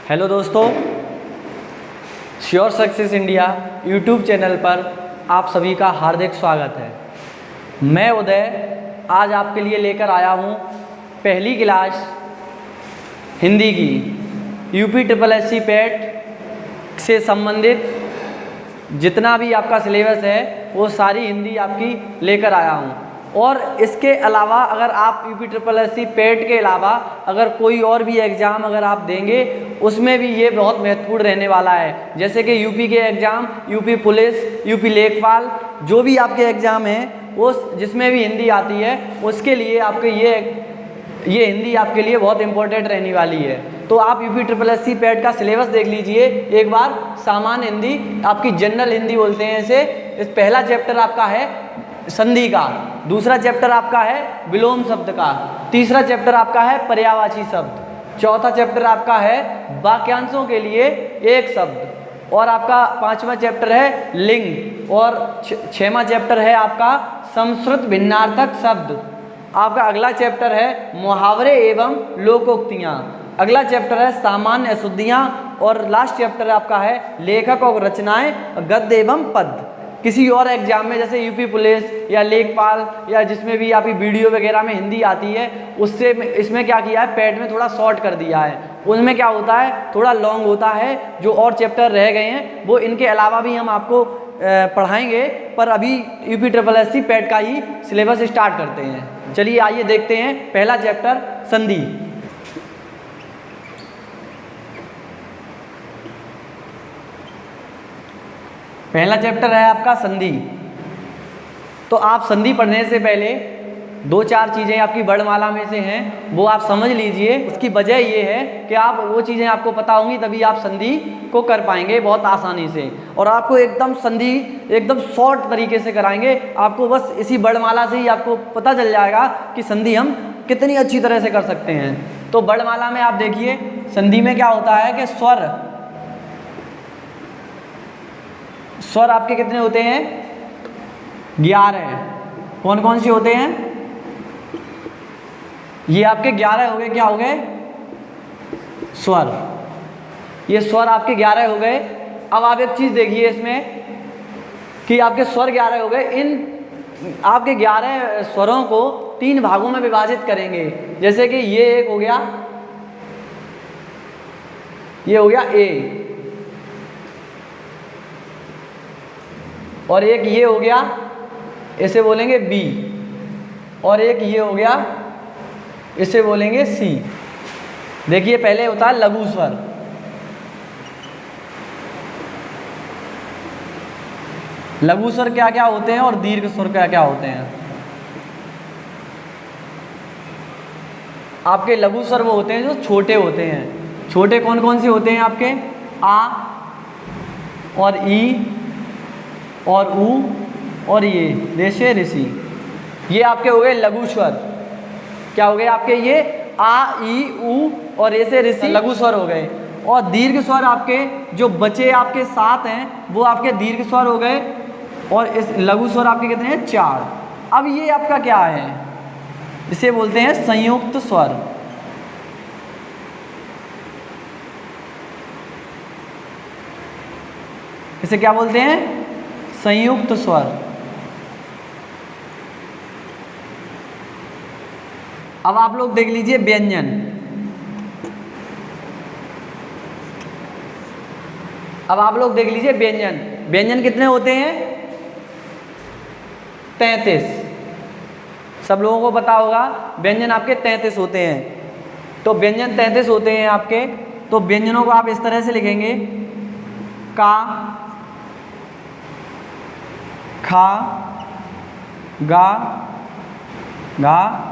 Hello दोस्तों, sure success India YouTube channel पर आप सभी का हार्दिक स्वागत है। मैं उदय आज आपके लिए लेकर आया हूँ पहली क्लास हिंदी की यूपी ट्रिपल एससी पेट से संबंधित जितना भी आपका सिलेबस है वो सारी हिंदी आपकी लेकर आया हूँ। और इसके अलावा अगर आप यूपी ट्रिपल एससी पेट के अलावा अगर कोई और भी एग्ज़ाम अगर आप देंगे उसमें भी ये बहुत महत्वपूर्ण रहने वाला है। जैसे कि यूपी के एग्ज़ाम, यूपी पुलिस, यूपी लेखपाल, जो भी आपके एग्ज़ाम हैं वो जिसमें भी हिंदी आती है उसके लिए आपके ये हिंदी आपके लिए बहुत इम्पोर्टेंट रहने वाली है। तो आप यूपी ट्रिपल एससी पेट का सिलेबस देख लीजिए एक बार। सामान्य हिंदी, आपकी जनरल हिंदी बोलते हैं इसे। इस पहला चैप्टर आपका है संधि का, दूसरा चैप्टर आपका है विलोम शब्द का, तीसरा चैप्टर आपका है पर्यायवाची शब्द, चौथा चैप्टर आपका है वाक्यांशों के लिए एक शब्द, और आपका पांचवा चैप्टर है लिंग, और छठवां चैप्टर है आपका संस्कृत भिन्नार्थक शब्द। आपका अगला चैप्टर है मुहावरे एवं लोकोक्तियाँ, अगला चैप्टर है सामान्य अशुद्धियाँ, और लास्ट चैप्टर आपका है लेखक और रचनाएं, गद्य एवं पद्य। किसी और एग्जाम में जैसे यूपी पुलिस या लेखपाल या जिसमें भी आपकी वीडियो वगैरह में हिंदी आती है उससे इसमें क्या किया है, पेट में थोड़ा शॉर्ट कर दिया है। उनमें क्या होता है, थोड़ा लॉन्ग होता है। जो और चैप्टर रह गए हैं वो इनके अलावा भी हम आपको पढ़ाएंगे, पर अभी यूपी ट्रिपल एससी पेट का ही सिलेबस स्टार्ट करते हैं। चलिए आइए देखते हैं पहला चैप्टर संधि। पहला चैप्टर है आपका संधि। तो आप संधि पढ़ने से पहले दो चार चीज़ें आपकी वर्णमाला में से हैं वो आप समझ लीजिए। उसकी वजह ये है कि आप वो चीज़ें आपको पता होंगी तभी आप संधि को कर पाएंगे बहुत आसानी से। और आपको एकदम संधि एकदम शॉर्ट तरीके से कराएंगे। आपको बस इसी वर्णमाला से ही आपको पता चल जाएगा कि संधि हम कितनी अच्छी तरह से कर सकते हैं। तो वर्णमाला में आप देखिए संधि में क्या होता है कि स्वर आपके कितने होते हैं, 11। कौन कौन से होते हैं, ये आपके 11 हो गए। क्या हो गए, स्वर। ये स्वर आपके 11 हो गए। अब आप एक चीज देखिए इसमें कि आपके स्वर 11 हो गए। इन आपके 11 स्वरों को 3 भागों में विभाजित करेंगे। जैसे कि ये एक हो गया, ये हो गया ए, और एक ये हो गया, इसे बोलेंगे बी, और एक ये हो गया, इसे बोलेंगे सी। देखिए पहले होता है लघु स्वर। लघु स्वर क्या क्या होते हैं और दीर्घ स्वर क्या क्या होते हैं। आपके लघु स्वर वो होते हैं जो छोटे होते हैं। छोटे कौन कौन से होते हैं आपके, आ और ई और ऊ और ये रेशे ऋषि। ये आपके हो गए लघु स्वर। क्या हो गए आपके, ये आ ई ऊ और रेशे ऋषि लघु स्वर हो गए। और दीर्घ स्वर आपके जो बचे आपके 7 हैं वो आपके दीर्घ स्वर हो गए। और इस लघु स्वर आपके कितने हैं, 4। अब ये आपका क्या है, इसे बोलते हैं संयुक्त स्वर। इसे क्या बोलते हैं, संयुक्त स्वर। अब आप लोग देख लीजिए व्यंजन। अब आप लोग देख लीजिए व्यंजन। व्यंजन कितने होते हैं, 33। सब लोगों को पता होगा व्यंजन आपके 33 होते हैं। तो व्यंजन 33 होते हैं आपके। तो व्यंजनों को आप इस तरह से लिखेंगे, का, खा, गा, गा,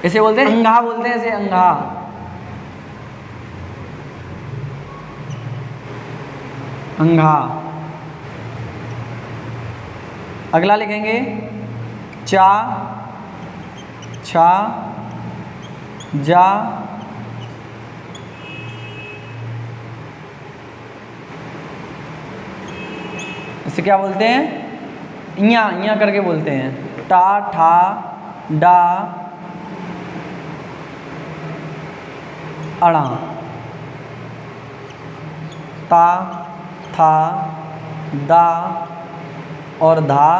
इसे बोलते हैं अंघा, बोलते हैं इसे अंघा। अंघा। अगला लिखेंगे चा, छा, जा, इसे क्या बोलते हैं, इया, इया करके बोलते हैं। टा, ठा, डा, अड़ा। ता, था, दा और धा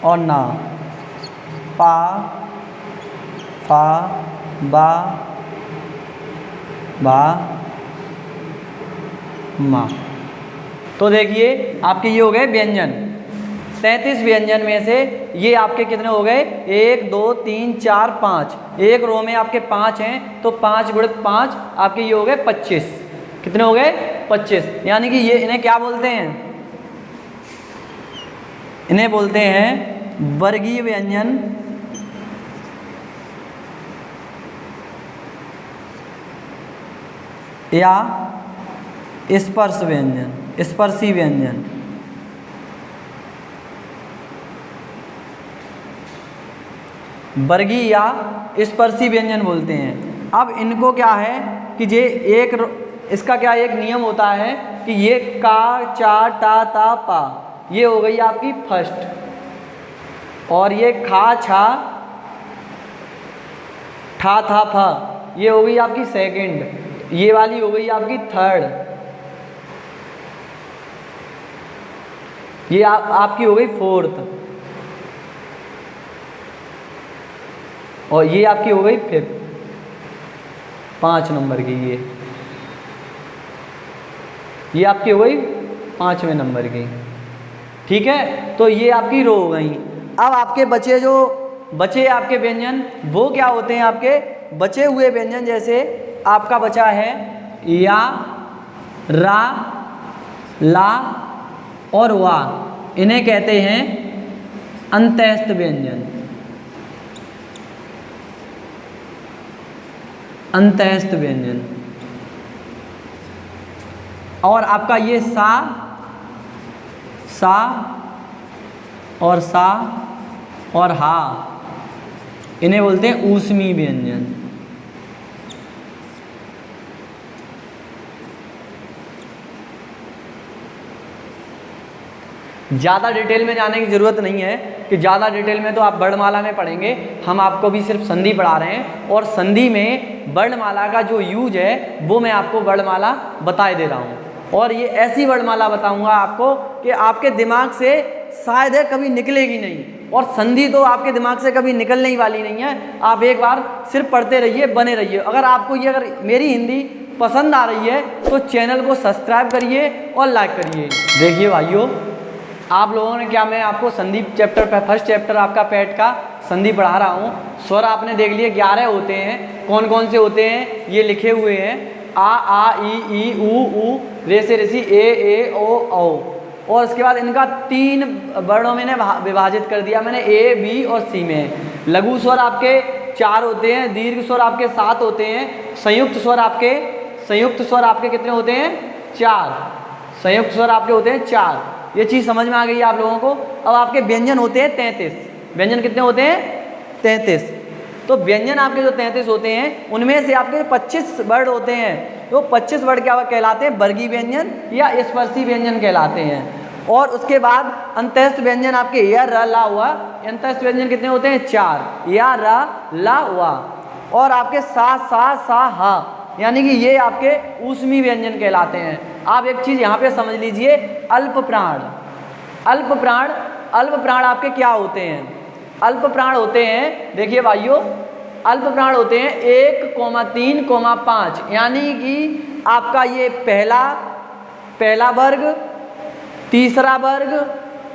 और ना, पा, फा, बा, बा, मा। तो देखिए आपके ये हो गए व्यंजन। 33 व्यंजन में से ये आपके कितने हो गए? 1 2 3 4 5। एक रो में आपके 5 हैं तो 5 गुणित 5 आपके ये हो गए 25। कितने हो गए? 25। यानी कि ये इन्हें क्या बोलते हैं? इन्हें बोलते हैं वर्गीय व्यंजन या स्पर्श व्यंजन, स्पर्शी व्यंजन। वर्गीय या स्पर्शी व्यंजन बोलते हैं। अब इनको क्या है कि ये इसका क्या एक नियम होता है कि ये का, चा, टा, ता, पा, ये हो गई आपकी फर्स्ट, और ये खा, छा, ठा, था, फा, ये हो गई आपकी सेकंड, ये वाली हो गई आपकी थर्ड, ये आपकी हो गई फोर्थ, और ये आपकी हो गई फिफ्थ, 5 नंबर की। ये आपकी हो गई 5वें नंबर की। ठीक है, तो ये आपकी रो हो गई। अब आपके बचे आपके व्यंजन वो क्या होते हैं? आपके बचे हुए व्यंजन जैसे आपका बचा है या, रा, ला और वा, इन्हें कहते हैं अंत्यस्थ व्यंजन। अंत्यस्थ व्यंजन। और आपका ये सा और सा और हा, इन्हें बोलते हैं ऊष्मी व्यंजन। ज़्यादा डिटेल में जाने की ज़रूरत नहीं है कि ज़्यादा डिटेल में तो आप वर्णमाला में पढ़ेंगे, हम आपको भी सिर्फ संधि पढ़ा रहे हैं, और संधि में वर्णमाला का जो यूज है वो मैं आपको वर्णमाला बताए दे रहा हूँ। और ये ऐसी वर्णमाला बताऊँगा आपको कि आपके दिमाग से शायद है कभी निकलेगी नहीं, और संधि तो आपके दिमाग से कभी निकलने ही वाली नहीं है। आप एक बार सिर्फ पढ़ते रहिए, बने रहिए। अगर मेरी हिंदी पसंद आ रही है तो चैनल को सब्सक्राइब करिए और लाइक करिए। देखिए भाइयों, आप लोगों ने क्या, मैं आपको संधि फर्स्ट चैप्टर आपका पैट का संधि पढ़ा रहा हूँ। स्वर आपने देख लिए 11 होते हैं। कौन कौन से होते हैं ये लिखे हुए हैं? आ, ई, ऊ, रे से ऋषि, ए, ओ, औ। और उसके बाद इनका 3 वर्णों में विभाजित कर दिया मैंने, ए, बी और सी में। लघु स्वर आपके 4 होते हैं, दीर्घ स्वर आपके 7 होते हैं, संयुक्त स्वर आपके कितने होते हैं? 4। संयुक्त स्वर आपके होते हैं 4। ये चीज़ समझ में आ गई आप लोगों को। अब आपके व्यंजन होते हैं 33। व्यंजन कितने होते हैं? 33। तो व्यंजन आपके जो 33 होते हैं उनमें से आपके 25 वर्ड होते हैं, तो 25 वर्ड क्या कहलाते हैं? वर्गीय व्यंजन या स्पर्शी व्यंजन कहलाते हैं। और उसके बाद अंत्यस्थ व्यंजन आपके या, र, ला, वा। अंत्यस्थ व्यंजन कितने होते हैं? 4। या, रा, ला, वा। और आपके सा, हा, यानी कि ये आपके ऊष्मी व्यंजन कहलाते हैं। आप एक चीज़ यहाँ पे समझ लीजिए, अल्प प्राण आपके क्या होते हैं? अल्प प्राण होते हैं, देखिए भाइयों, अल्प प्राण होते हैं 1, 3, 5, यानी कि आपका ये पहला वर्ग, तीसरा वर्ग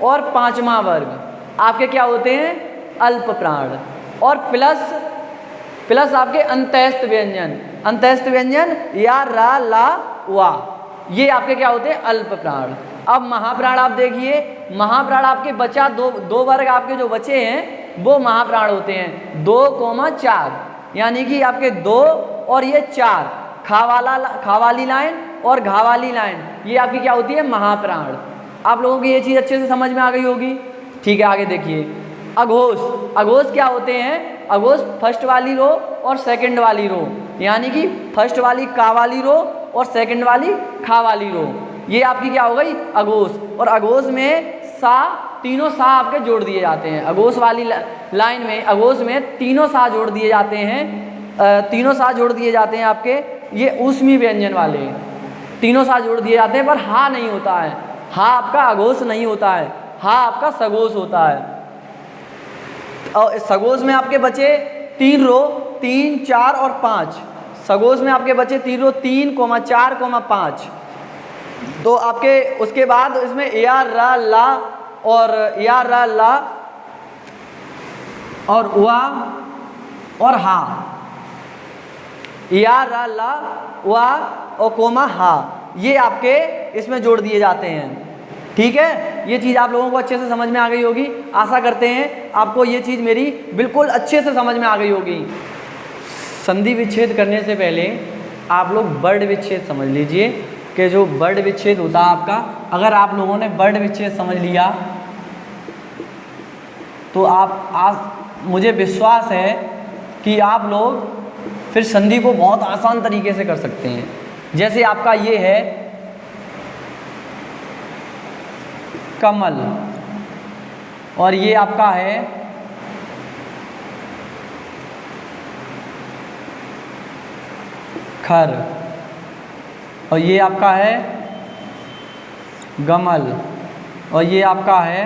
और 5वां वर्ग आपके क्या होते हैं? अल्प प्राण। और प्लस आपके अंत्यस्थ व्यंजन या, रा, ला, वा, ये आपके क्या होते हैं? अल्प प्राण। अब महाप्राण आप देखिए, महाप्राण आपके बचा दो वर्ग आपके जो बचे हैं वो महाप्राण होते हैं 2, 4, यानी कि आपके 2 और ये 4, खा वाली लाइन और घा वाली लाइन, ये आपकी क्या होती है? महाप्राण। आप लोगों की ये चीज़ अच्छे से समझ में आ गई होगी। ठीक है, आगे देखिए। अघोष क्या होते हैं? अघोष फर्स्ट वाली रो और सेकंड वाली रो, यानी कि फर्स्ट वाली का वाली रो और सेकंड वाली खा वाली रो, ये आपकी क्या हो गई? अघोष। और अघोष में तीनों सा आपके जोड़ दिए जाते हैं। अघोष वाली लाइन में, अघोष में तीनों सा जोड़ दिए जाते हैं, आपके ये ऊष्मी व्यंजन वाले। तीनों साथ जोड़ दिए जाते हैं, पर हा नहीं होता है। हा आपका अघोष नहीं होता है, हा आपका सघोष होता है। और इस सघोष में आपके बचे 3 रो, 3, 4 और 5। सघोष में आपके बचे 3 रो, 3, 4, 5। तो आपके उसके बाद इसमें या रा ला और या रा ला और वा और हा, या रा ला वा और कोमा हा, ये आपके इसमें जोड़ दिए जाते हैं। ठीक है, ये चीज़ आप लोगों को अच्छे से समझ में आ गई होगी। आशा करते हैं आपको ये चीज़ मेरी बिल्कुल अच्छे से समझ में आ गई होगी। संधि विच्छेद करने से पहले आप लोग वर्ड विच्छेद समझ लीजिए कि जो वर्ड विच्छेद होता है आपका, अगर आप लोगों ने वर्ड विच्छेद समझ लिया तो आप आज मुझे विश्वास है कि आप लोग फिर संधि को बहुत आसान तरीके से कर सकते हैं। जैसे आपका ये है कमल और ये आपका है खर और ये आपका है गमल और ये आपका है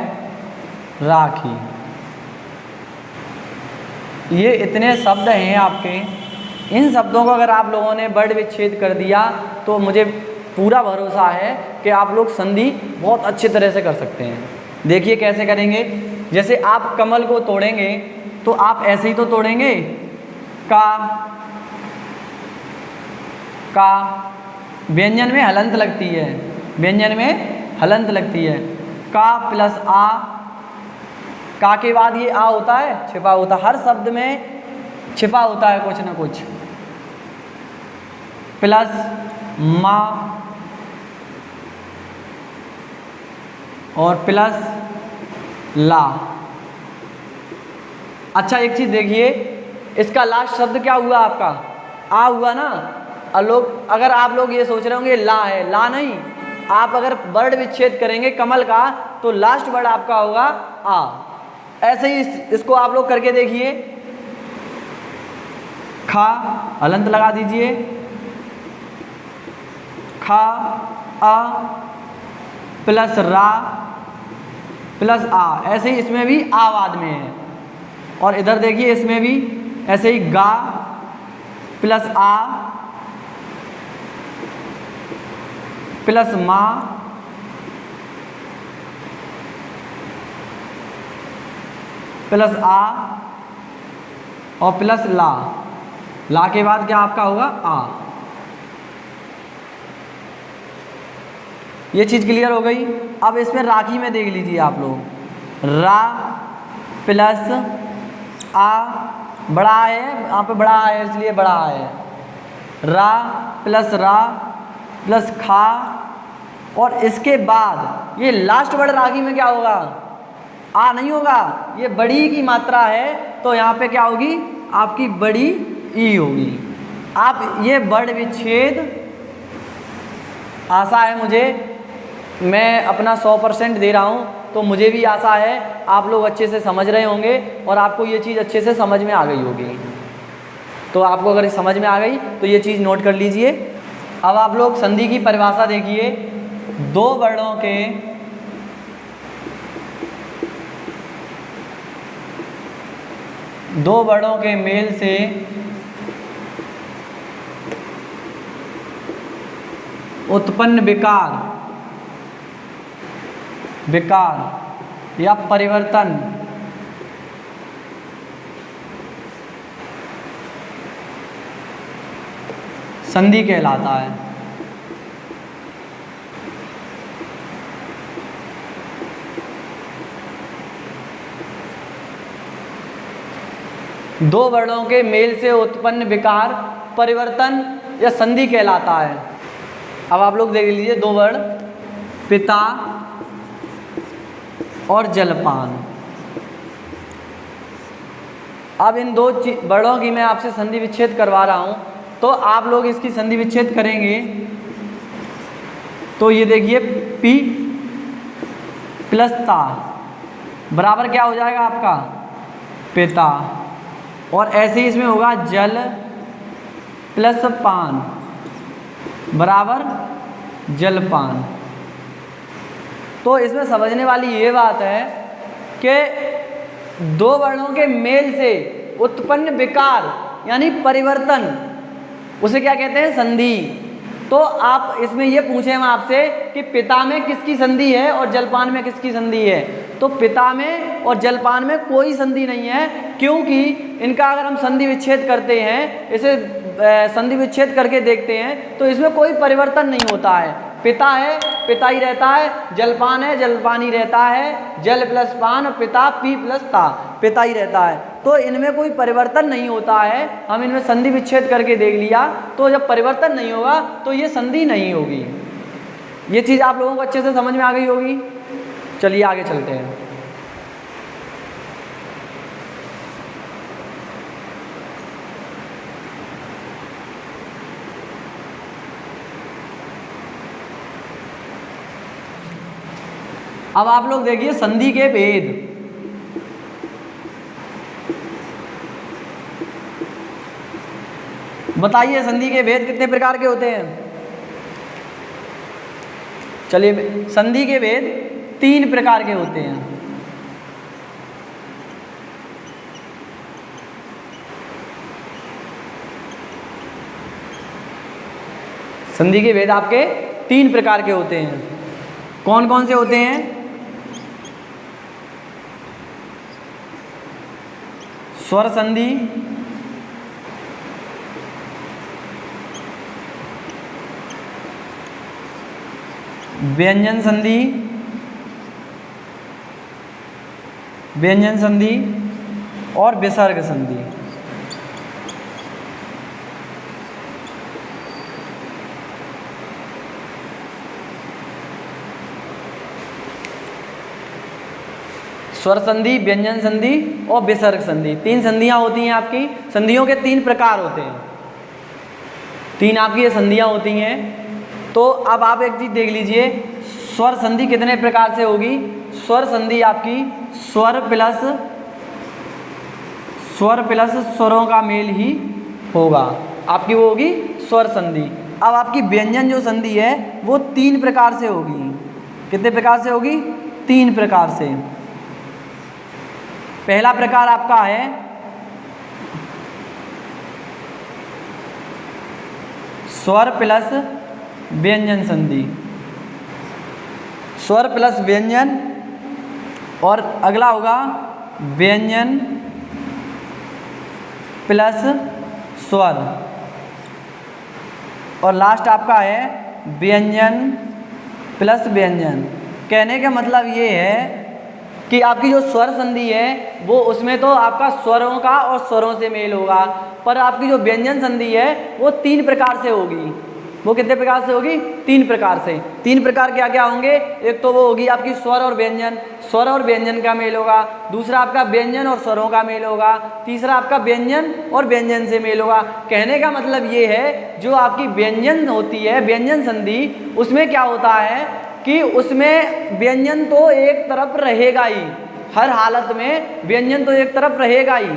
राखी। ये इतने शब्द हैं आपके। इन शब्दों को अगर आप लोगों ने वर्ड विच्छेद कर दिया तो मुझे पूरा भरोसा है कि आप लोग संधि बहुत अच्छी तरह से कर सकते हैं। देखिए कैसे करेंगे। जैसे आप कमल को तोड़ेंगे तो आप ऐसे ही तो तोड़ेंगे, का व्यंजन में हलंत लगती है, व्यंजन में हलंत लगती है। का प्लस आ, का के बाद ये आ होता है, छिपा होता है, हर शब्द में छिपा होता है कुछ ना कुछ। प्लस मा और प्लस ला। अच्छा एक चीज़ देखिए, इसका लास्ट शब्द क्या हुआ आपका, आ हुआ ना। अगर आप लोग ये सोच रहे होंगे ला है, ला नहीं। आप अगर वर्ड विच्छेद करेंगे कमल का तो लास्ट वर्ड आपका होगा आ। ऐसे ही इसको आप लोग करके देखिए। खा हलंत लगा दीजिए, खा आ प्लस रा प्लस आ। ऐसे ही इसमें भी आ बाद में है। और इधर देखिए इसमें भी ऐसे ही गा प्लस आ प्लस मा प्लस आ और प्लस ला। ला के बाद क्या आपका होगा आ। ये चीज़ क्लियर हो गई। अब इसमें राखी में देख लीजिए आप लोग, रा प्लस आ, बड़ा है यहाँ पे, बड़ा है इसलिए बड़ा है। रा प्लस रा प्लस खा और इसके बाद ये लास्ट वर्ड राखी में क्या होगा, आ नहीं होगा, ये बड़ी की मात्रा है तो यहाँ पे क्या होगी आपकी बड़ी ई होगी। आप ये वर्ड विच्छेद, आशा है मुझे, मैं अपना 100% दे रहा हूँ तो मुझे भी आशा है आप लोग अच्छे से समझ रहे होंगे और आपको ये चीज़ अच्छे से समझ में आ गई होगी। तो आपको अगर समझ में आ गई तो ये चीज़ नोट कर लीजिए। अब आप लोग संधि की परिभाषा देखिए। दो वर्णों के मेल से उत्पन्न विकार या परिवर्तन संधि कहलाता है। दो वर्णों के मेल से उत्पन्न विकार परिवर्तन या संधि कहलाता है। अब आप लोग देख लीजिए दो वर्ण, पिता और जलपान। अब इन दो वर्णों की मैं आपसे संधि विच्छेद करवा रहा हूं तो आप लोग इसकी संधि विच्छेद करेंगे तो ये देखिए पी प्लस ता बराबर क्या हो जाएगा आपका पिता, और ऐसे ही इसमें होगा जल प्लस पान बराबर जलपान। तो इसमें समझने वाली ये बात है कि दो वर्णों के मेल से उत्पन्न विकार यानी परिवर्तन, उसे क्या कहते हैं? संधि। तो आप इसमें ये पूछे हम आपसे कि पिता में किसकी संधि है और जलपान में किसकी संधि है, तो पिता में और जलपान में कोई संधि नहीं है, क्योंकि इनका अगर हम संधि विच्छेद करते हैं, इसे संधि विच्छेद करके देखते हैं तो इसमें कोई परिवर्तन नहीं होता है। पिता है, पिता ही रहता है, जलपान है, जलपान ही रहता है, जल प्लस पान, पिता पी प्लस ता, पिता ही रहता है। तो इनमें कोई परिवर्तन नहीं होता है। हम इनमें संधि विच्छेद करके देख लिया, तो जब परिवर्तन नहीं होगा तो ये संधि नहीं होगी। ये चीज़ आप लोगों को अच्छे से समझ में आ गई होगी। चलिए आगे चलते हैं। अब आप लोग देखिए संधि के भेद। बताइए संधि के भेद कितने प्रकार के होते हैं? चलिए, संधि के भेद 3 प्रकार के होते हैं। संधि के भेद आपके 3 प्रकार के होते हैं। कौन कौन से होते हैं? स्वर संधि, व्यंजन संधि, व्यंजन संधि और विसर्ग संधि। स्वर संधि, व्यंजन संधि और विसर्ग संधि, 3 संधियां होती हैं आपकी। संधियों के 3 प्रकार होते हैं, 3 आपकी ये संधियां होती हैं। तो अब आप एक चीज देख लीजिए, स्वर संधि कितने प्रकार से होगी? स्वर संधि आपकी स्वर प्लस स्वरों का मेल ही होगा, आपकी वो होगी स्वर संधि। अब आपकी व्यंजन जो संधि है वो 3 प्रकार से होगी। कितने प्रकार से होगी? 3 प्रकार से। पहला प्रकार आपका है स्वर प्लस व्यंजन संधि, स्वर प्लस व्यंजन, और अगला होगा व्यंजन प्लस स्वर, और लास्ट आपका है व्यंजन प्लस व्यंजन। कहने का मतलब ये है कि आपकी जो स्वर संधि है वो उसमें तो आपका स्वरों का और स्वरों से मेल होगा, पर आपकी जो व्यंजन संधि है वो 3 प्रकार से होगी। वो कितने प्रकार से होगी? 3 प्रकार से। 3 प्रकार क्या क्या होंगे? एक तो वो होगी आपकी स्वर और व्यंजन, स्वर और व्यंजन का मेल होगा। दूसरा आपका व्यंजन और स्वरों का मेल होगा। तीसरा आपका व्यंजन और व्यंजन से मेल होगा। कहने का मतलब ये है, जो आपकी व्यंजन होती है, व्यंजन संधि, उसमें क्या होता है कि उसमें व्यंजन तो एक तरफ रहेगा ही, हर हालत में व्यंजन तो एक तरफ रहेगा ही।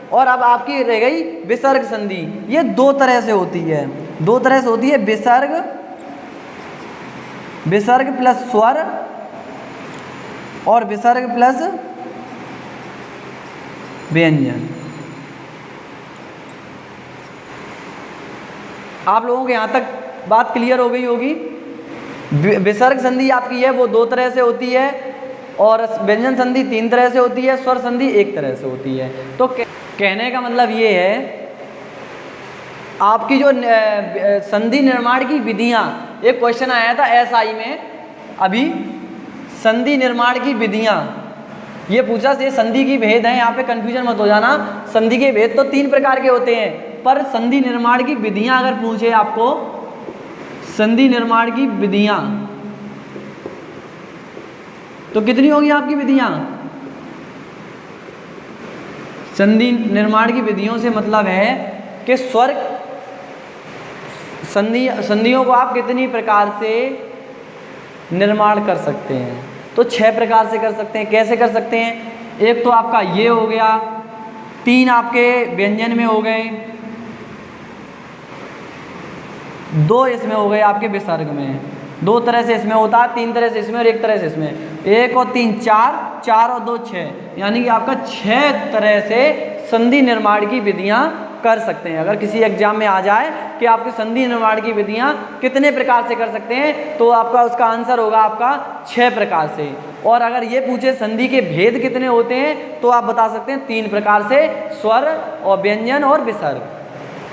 और अब आपकी रह गई विसर्ग संधि। ये 2 तरह से होती है, 2 तरह से होती है। विसर्ग प्लस स्वर और विसर्ग प्लस व्यंजन। आप लोगों के यहाँ तक बात क्लियर हो गई होगी। विसर्ग संधि आपकी है वो 2 तरह से होती है, और व्यंजन संधि 3 तरह से होती है, स्वर संधि 1 तरह से होती है। तो कहने का मतलब ये है, आपकी जो संधि निर्माण की विधियां, एक क्वेश्चन आया था एसआई में अभी, संधि निर्माण की विधियां, ये पूछा से संधि की भेद है, यहाँ पे कंफ्यूजन मत हो जाना। संधि के भेद तो 3 प्रकार के होते हैं, पर संधि निर्माण की विधियां अगर पूछे आपको, संधि निर्माण की विधियां, तो कितनी होगी आपकी विधियां? संधि निर्माण की विधियों से मतलब है कि स्वर संधियों को आप कितनी प्रकार से निर्माण कर सकते हैं? तो 6 प्रकार से कर सकते हैं। कैसे कर सकते हैं? एक तो आपका ये हो गया, 3 आपके व्यंजन में हो गए, 2 इसमें हो गए आपके विसर्ग में, 2 तरह से इसमें होता है, 3 तरह से इसमें और 1 तरह से इसमें। 1 और 3 4, 4 और 2 6, यानी कि आपका 6 तरह से संधि निर्माण की विधियां कर सकते हैं। अगर किसी एग्जाम में आ जाए कि आपकी संधि निर्माण की विधियां कितने प्रकार से कर सकते हैं, तो आपका उसका आंसर होगा आपका 6 प्रकार से। और अगर ये पूछे संधि के भेद कितने होते हैं, तो आप बता सकते हैं 3 प्रकार से, स्वर और व्यंजन और विसर्ग।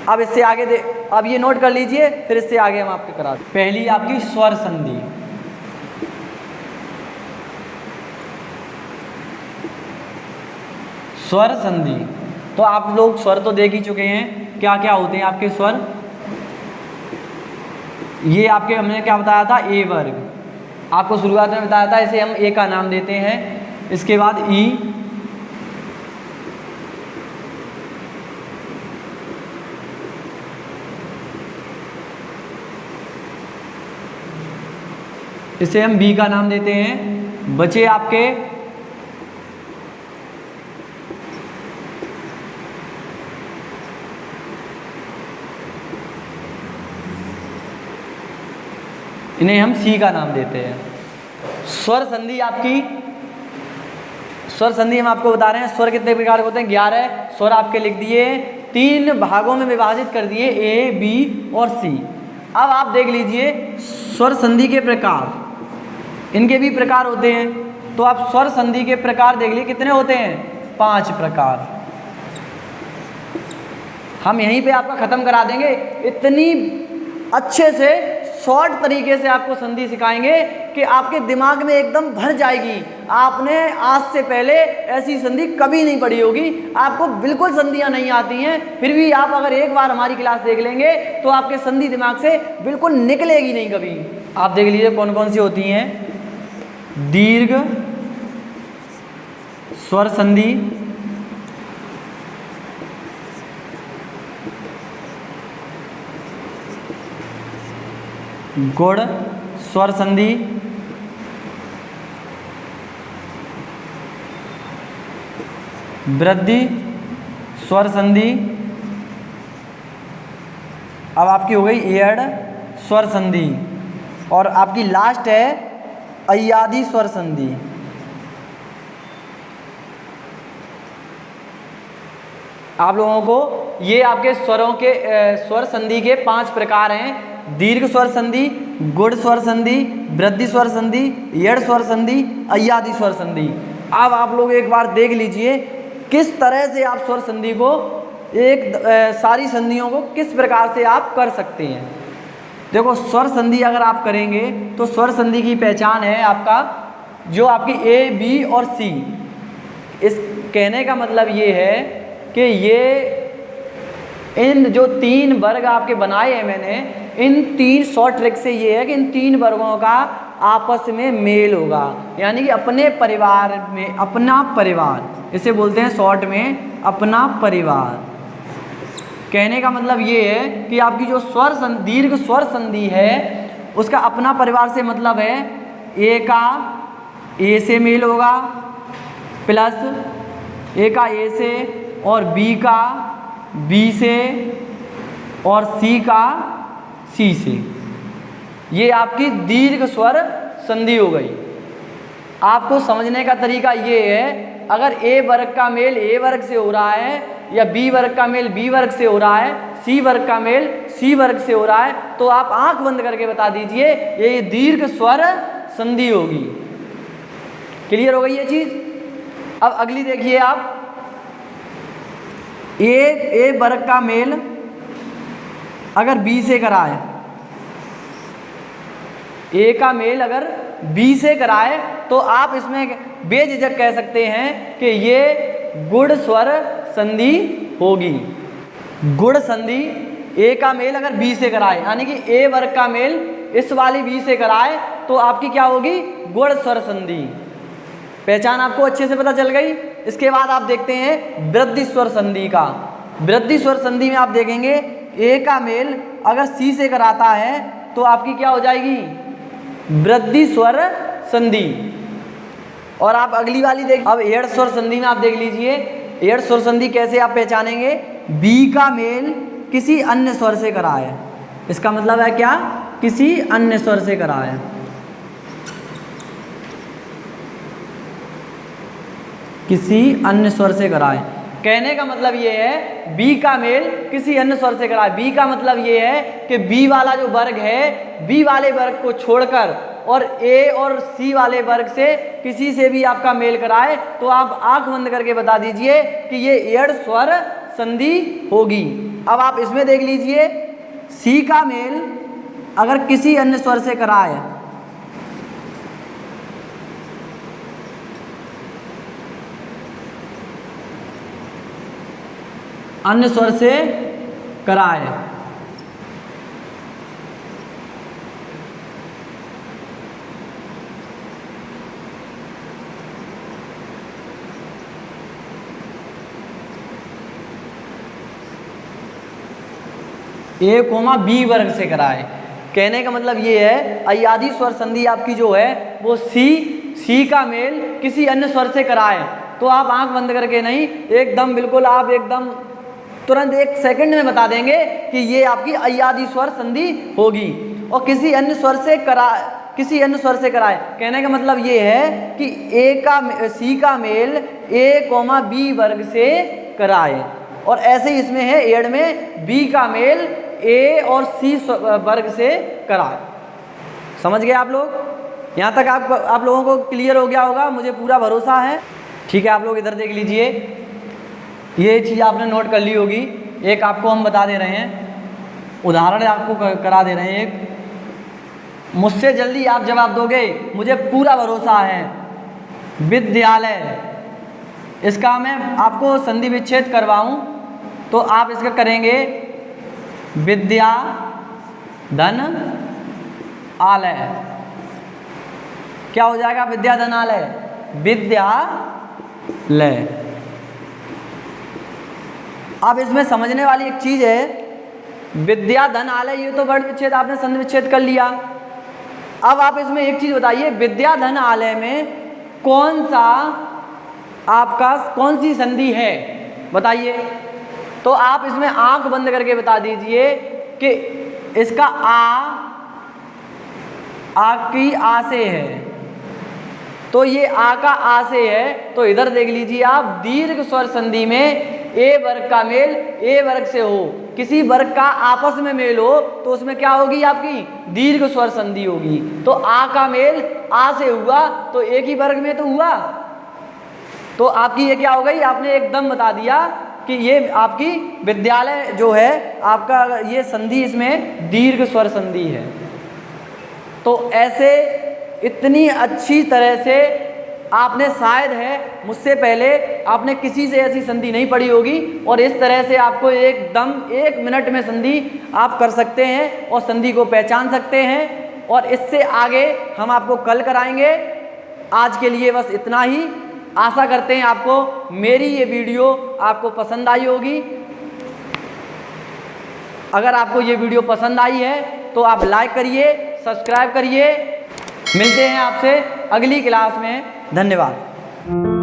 अब इससे आगे अब ये नोट कर लीजिए, फिर इससे आगे हम आपके करा दें। पहली आपकी स्वर संधि। स्वर संधि, तो आप लोग स्वर तो देख ही चुके हैं, क्या क्या होते हैं आपके स्वर। ये आपके हमने क्या बताया था, ए वर्ग, आपको शुरुआत में बताया था, इसे हम ए का नाम देते हैं। इसके बाद ई, इसे हम बी का नाम देते हैं। बचे आपके इन्हें हम सी का नाम देते हैं। स्वर संधि आपकी, स्वर संधि हम आपको बता रहे हैं स्वर कितने प्रकार के होते हैं, 11 स्वर आपके लिख दिए, 3 भागों में विभाजित कर दिए, ए बी और सी। अब आप देख लीजिए स्वर संधि के प्रकार, इनके भी प्रकार होते हैं, तो आप स्वर संधि के प्रकार देख लीजिए कितने होते हैं, 5 प्रकार। हम यहीं पे आपका ख़त्म करा देंगे, इतनी अच्छे से शॉर्ट तरीके से आपको संधि सिखाएंगे कि आपके दिमाग में एकदम भर जाएगी। आपने आज से पहले ऐसी संधि कभी नहीं पढ़ी होगी, आपको बिल्कुल संधियां नहीं आती हैं, फिर भी आप अगर एक बार हमारी क्लास देख लेंगे तो आपके संधि दिमाग से बिल्कुल निकलेगी नहीं कभी। आप देख लीजिए कौन कौन सी होती हैं। दीर्घ स्वर संधि, गुण स्वर संधि, वृद्धि स्वर संधि, अब आपकी हो गई एड़ स्वर संधि, और आपकी लास्ट है अय्यादी स्वर संधि। आप लोगों को ये आपके स्वरों के स्वर संधि के 5 प्रकार हैं। दीर्घ स्वर संधि, गुण स्वर संधि, वृद्धि स्वर संधि, यड़ स्वर संधि, अय्यादी स्वर संधि। अब आप लोग एक बार देख लीजिए किस तरह से आप स्वर संधि को सारी संधियों को किस प्रकार से आप कर सकते हैं। देखो स्वर संधि अगर आप करेंगे तो स्वर संधि की पहचान है आपका जो आपकी ए बी और सी। इस कहने का मतलब ये है कि ये इन जो 3 वर्ग आपके बनाए हैं मैंने, इन 3 शॉर्ट ट्रिक से ये है कि इन 3 वर्गों का आपस में मेल होगा, यानी कि अपने परिवार में, अपना परिवार, इसे बोलते हैं शॉर्ट में अपना परिवार। कहने का मतलब ये है कि आपकी जो दीर्घ स्वर संधि है उसका अपना परिवार से मतलब है ए का ए से मेल होगा, प्लस ए का ए से, और बी का बी से, और सी का सी से। ये आपकी दीर्घ स्वर संधि हो गई। आपको समझने का तरीका ये है, अगर ए वर्ग का मेल ए वर्ग से हो रहा है, या बी वर्ग का मेल बी वर्ग से हो रहा है, सी वर्ग का मेल सी वर्ग से हो रहा है, तो आप आंख बंद करके बता दीजिए ये दीर्घ स्वर संधि होगी। क्लियर हो गई ये चीज। अब अगली देखिए आप, ए वर्ग का मेल अगर बी से कराए, ए का मेल अगर बी से कराए, तो आप इसमें बेझिझक कह सकते हैं कि ये गुण स्वर संधि होगी। गुण संधि ए का मेल अगर बी से कराए, यानी कि ए वर्ग का मेल इस वाली बी से कराए, तो आपकी क्या होगी, गुण स्वर संधि। पहचान आपको अच्छे से पता चल गई। इसके बाद आप देखते हैं वृद्धि स्वर संधि का। वृद्धि स्वर संधि में आप देखेंगे ए का मेल अगर सी से कराता है तो आपकी क्या हो जाएगी, वृद्धि स्वर संधि। और आप अगली वाली देख, अब एड़ स्वर संधि में आप देख लीजिए, एड़ स्वर संधि कैसे आप पहचानेंगे, बी का मेल किसी अन्य स्वर से कराए। इसका मतलब है क्या, किसी अन्य स्वर से कराए। किसी अन्य स्वर से कराए, कहने का मतलब ये है बी का मेल किसी अन्य स्वर से कराए। बी का मतलब ये है कि बी वाला जो वर्ग है, बी वाले वर्ग को छोड़कर और ए और सी वाले वर्ग से किसी से भी आपका मेल कराए तो आप आंख बंद करके बता दीजिए कि ये एड़ स्वर संधि होगी। अब आप इसमें देख लीजिए, सी का मेल अगर किसी अन्य स्वर से कराए, अन्य स्वर से कराए, ए कोमा बी वर्ग से कराए। कहने का मतलब ये है अयादी स्वर संधि आपकी जो है वो सी का मेल किसी अन्य स्वर से कराए तो आप आंख बंद करके नहीं, एकदम बिल्कुल आप एकदम तुरंत 1 सेकंड में बता देंगे कि ये आपकी अयादी स्वर संधि होगी। और किसी अन्य स्वर से कराए, कहने का मतलब ये है कि सी का मेल ए कोमा बी वर्ग से कराए। और ऐसे ही इसमें है एड में बी का मेल ए और सी वर्ग से कराए। समझ गए आप लोग? यहाँ तक आप लोगों को क्लियर हो गया होगा, मुझे पूरा भरोसा है। ठीक है, आप लोग इधर देख लीजिए, ये चीज़ आपने नोट कर ली होगी। एक आपको हम बता दे रहे हैं, उदाहरण आपको करा दे रहे हैं एक। मुझसे जल्दी आप जवाब दोगे, मुझे पूरा भरोसा है। विद्यालय, इसका मैं आपको संधि विच्छेद करवाऊं तो आप इसका करेंगे विद्या धन आलय। क्या हो जाएगा? विद्या धन आलय, विद्यालय। अब इसमें समझने वाली एक चीज है, विद्या धन आलय, ये तो वर्ण विच्छेद आपने संधि विच्छेद कर लिया। अब आप इसमें एक चीज बताइए, विद्या धन आलय में कौन सी संधि है बताइए। तो आप इसमें आंख बंद करके बता दीजिए कि इसका आ की आ से है, तो ये आ का आ से है। तो इधर देख लीजिए आप, दीर्घ स्वर संधि में ए वर्ग का मेल ए वर्ग से हो, किसी वर्ग का आपस में मेल हो तो उसमें क्या होगी? आपकी दीर्घ स्वर संधि होगी। तो आ का मेल आ से हुआ तो एक ही वर्ग में तो हुआ, तो आपकी ये क्या हो गई? आपने एकदम बता दिया कि ये आपकी विद्यालय जो है आपका, ये संधि इसमें दीर्घ स्वर संधि है। तो ऐसे इतनी अच्छी तरह से आपने शायद है मुझसे पहले आपने किसी से ऐसी संधि नहीं पढ़ी होगी, और इस तरह से आपको एकदम 1 मिनट में संधि आप कर सकते हैं और संधि को पहचान सकते हैं। और इससे आगे हम आपको कल कराएंगे। आज के लिए बस इतना ही। आशा करते हैं आपको मेरी ये वीडियो आपको पसंद आई होगी। अगर आपको ये वीडियो पसंद आई है तो आप लाइक करिए, सब्सक्राइब करिए। मिलते हैं आपसे अगली क्लास में। धन्यवाद।